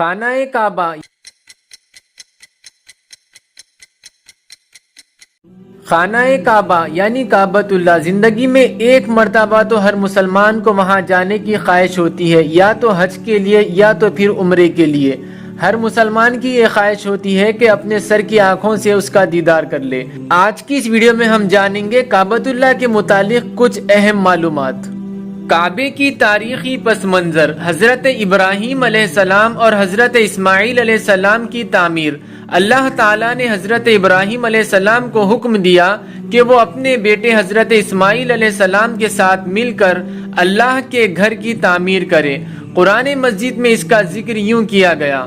خانہ کعبہ خانہ کعبہ یعنی کعبۃ اللہ زندگی میں ایک مرتبہ تو ہر مسلمان کو وہاں جانے کی خواہش ہوتی ہے، یا تو حج کے لیے یا تو پھر عمرے کے لیے۔ ہر مسلمان کی یہ خواہش ہوتی ہے کہ اپنے سر کی آنکھوں سے اس کا دیدار کر لے۔ آج کی اس ویڈیو میں ہم جانیں گے کعبۃ اللہ کے متعلق کچھ اہم معلومات۔ کعبے کی تاریخی پس منظر، حضرت ابراہیم علیہ السلام اور حضرت اسماعیل علیہ السلام کی تعمیر۔ اللہ تعالیٰ نے حضرت ابراہیم علیہ السلام کو حکم دیا کہ وہ اپنے بیٹے حضرت اسماعیل علیہ السلام کے ساتھ مل کر اللہ کے گھر کی تعمیر کرے۔ قرآن مجید میں اس کا ذکر یوں کیا گیا: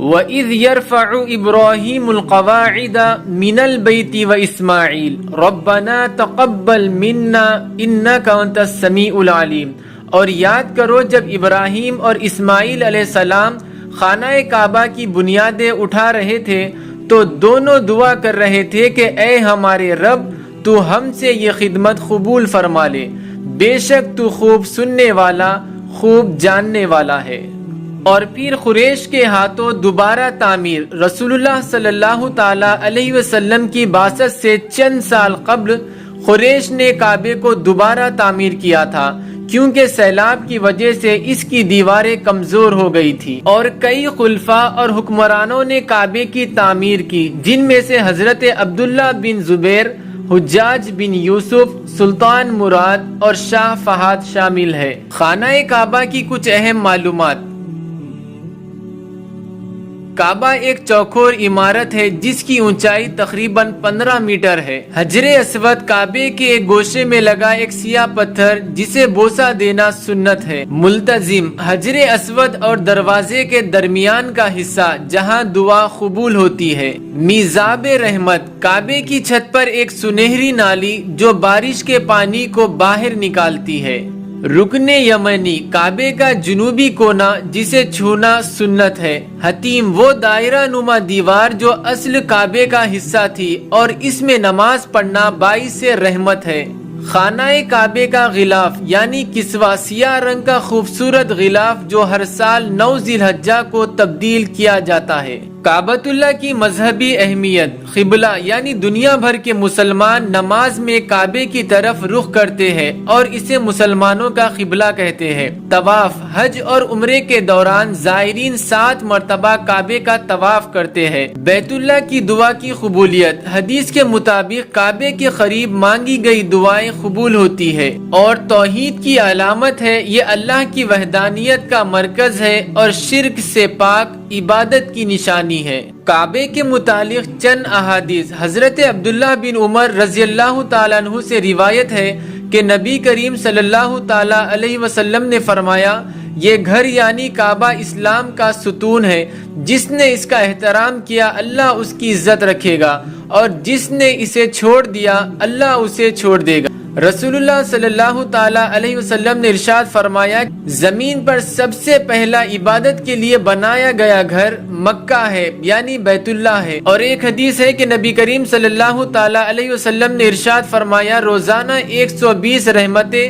وَإِذْ يَرْفَعُ إِبْرَاهِيمُ الْقَوَاعِدَ مِنَ الْبَيْتِ وَإِسْمَاعِيلُ رَبَّنَا تَقَبَّلْ مِنَّا إِنَّكَ أَنْتَ السَّمِيعُ الْعَلِيمُ۔ اور یاد کرو جب ابراہیم اور اسماعیل علیہ السلام خانہ کعبہ کی بنیادیں اٹھا رہے تھے تو دونوں دعا کر رہے تھے کہ اے ہمارے رب، تو ہم سے یہ خدمت قبول فرما لے، بے شک تو خوب سننے والا، خوب جاننے والا ہے۔ اور پھر قریش کے ہاتھوں دوبارہ تعمیر۔ رسول اللہ صلی اللہ تعالی علیہ وسلم کی بعثت سے چند سال قبل قریش نے کعبے کو دوبارہ تعمیر کیا تھا، کیونکہ سیلاب کی وجہ سے اس کی دیواریں کمزور ہو گئی تھی، اور کئی خلفاء اور حکمرانوں نے کعبے کی تعمیر کی، جن میں سے حضرت عبداللہ بن زبیر، حجاج بن یوسف، سلطان مراد اور شاہ فہد شامل ہے۔ خانہ کعبہ کی کچھ اہم معلومات۔ کعبہ ایک چوکور عمارت ہے جس کی اونچائی تقریباً 15 میٹر ہے۔ حجر اسود کعبے کے ایک گوشے میں لگا ایک سیاہ پتھر جسے بوسہ دینا سنت ہے۔ ملتزم حجر اسود اور دروازے کے درمیان کا حصہ جہاں دعا قبول ہوتی ہے۔ میزاب رحمت کعبے کی چھت پر ایک سنہری نالی جو بارش کے پانی کو باہر نکالتی ہے۔ رکن یمنی کعبے کا جنوبی کونا جسے چھونا سنت ہے۔ حتیم وہ دائرہ نما دیوار جو اصل کعبے کا حصہ تھی اور اس میں نماز پڑھنا باعث رحمت ہے۔ خانہ کعبے کا غلاف یعنی کسوہ سیاہ رنگ کا خوبصورت غلاف جو ہر سال 9 ذی الحجہ کو تبدیل کیا جاتا ہے۔ کعبۃ اللہ کی مذہبی اہمیت۔ قبلہ یعنی دنیا بھر کے مسلمان نماز میں کعبے کی طرف رخ کرتے ہیں اور اسے مسلمانوں کا قبلہ کہتے ہیں۔ طواف حج اور عمرے کے دوران زائرین 7 مرتبہ کعبے کا طواف کرتے ہیں۔ بیت اللہ کی دعا کی قبولیت۔ حدیث کے مطابق کعبے کے قریب مانگی گئی دعائیں قبول ہوتی ہے اور توحید کی علامت ہے۔ یہ اللہ کی وحدانیت کا مرکز ہے اور شرک سے پاک عبادت کی نشانی ہے۔ کعبے کے متعلق چند احادیث۔ حضرت عبداللہ بن عمر رضی اللہ تعالیٰ عنہ سے روایت ہے کہ نبی کریم صلی اللہ تعالیٰ علیہ وسلم نے فرمایا: یہ گھر یعنی کعبہ اسلام کا ستون ہے، جس نے اس کا احترام کیا اللہ اس کی عزت رکھے گا، اور جس نے اسے چھوڑ دیا اللہ اسے چھوڑ دے گا۔ رسول اللہ صلی اللہ تعالیٰ علیہ وسلم نے ارشاد فرمایا: زمین پر سب سے پہلا عبادت کے لیے بنایا گیا گھر مکہ ہے یعنی بیت اللہ ہے۔ اور ایک حدیث ہے کہ نبی کریم صلی اللہ تعالیٰ علیہ وسلم نے ارشاد فرمایا: روزانہ 120 رحمتیں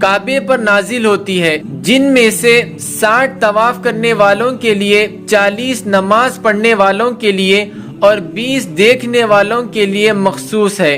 کعبے پر نازل ہوتی ہے، جن میں سے 60 طواف کرنے والوں کے لیے، 40 نماز پڑھنے والوں کے لیے اور 20 دیکھنے والوں کے لیے مخصوص ہے۔